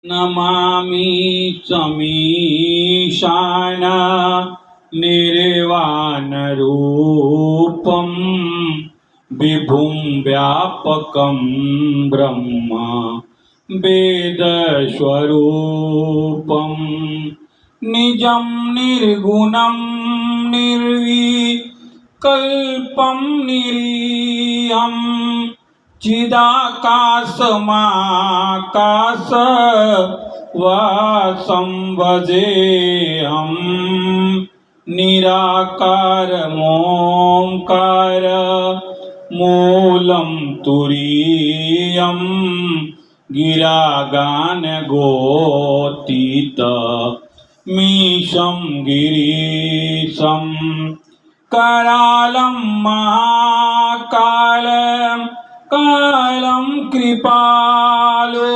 नमामि समीशान निर्वाणरूपं विभुं व्यापकं ब्रह्म वेदस्वरूपं निजं निर्गुणं निर्विकल्पं निरीहं चिदाकाशमाकाशवासं भजेऽहं निराकारमोङ्कार मूलं तुरीयं गिरागानगोतीतमीशं गिरीशं करालं महाकालं कालं कृपालो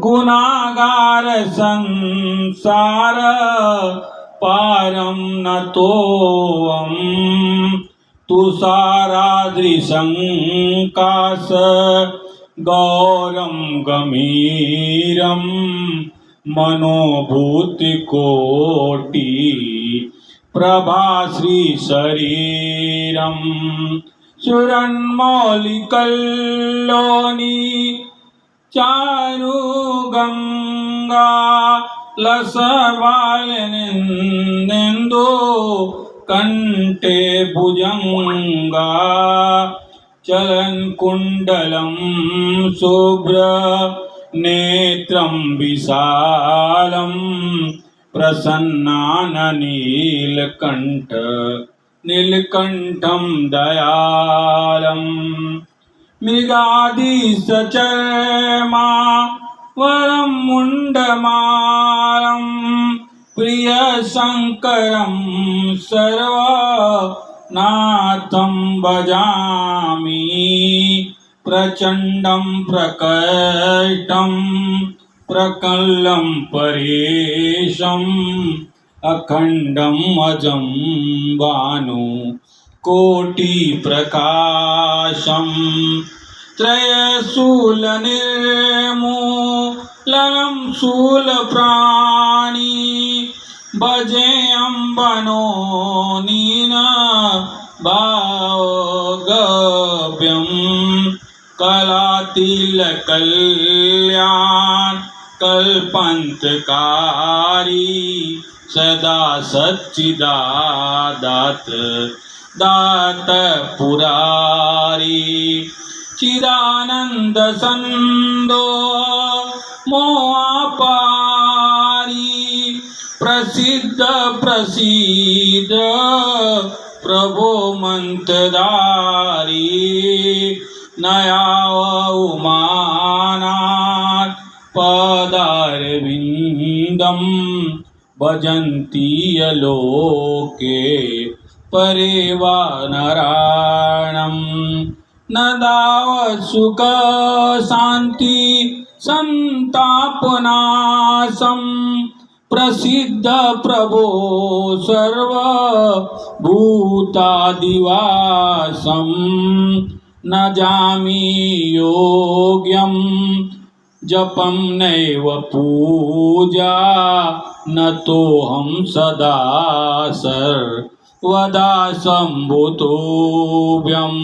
गुणागार संसार पारं नतोऽहं तुषाराद्रिसङ्काश गौरं गम्भीरं मनोभूतिकोटि प्रभाश्रीशरीरं सुरन्मौलिकल्लोनि चारुगङ्गा लसवालनिन्दो कंठे भुजंगा चलनकुण्डलं शुभ्र नेत्रं विशालं प्रसन्नाननीलकण्ठ नीलकण्ठं दयालं मृगादिसचर्मा वरं मुण्डमालं प्रियशङ्करं सर्वनाथं भजामि प्रचण्डं प्रकटं प्रकल्लं परेशम् अखण्डं अजं भानु कोटिप्रकाशं त्रयशूलनिर्मूलनं शूलप्राणी भजेऽहं वनो नीनभागव्यं कलातिलकल्याण कल्पन्तकारी सदा सच्चिदादात दात पुरारी चिदानंद संदो मोहापारी प्रसिद्ध प्रसिद्ध प्रभो मंत्रधारी नयाव उमानाथ पदारविन्दं भजन्ति यलोके परेवा नराणं न दाव सुख शांति संतापनाशं प्रसिद्ध प्रभो सर्वभूतादिवासं न जामि योग्यं जपं नैव पूजा न तोऽहं सदा सर्वदा सम्भूतोऽभ्यं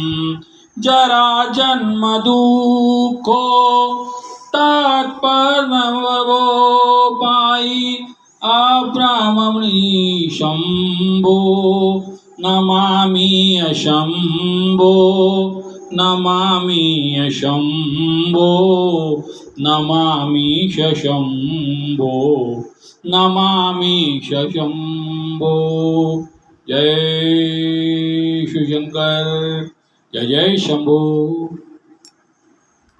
जरा जन्म दुःखो तत्परमवोपायि अब्राह्मणि शम्भो नमामि शम्भो नमामि शम्भो नमामि शम्भो नमामि शम्भो। जय शिव शंकर, जय जय शंभो।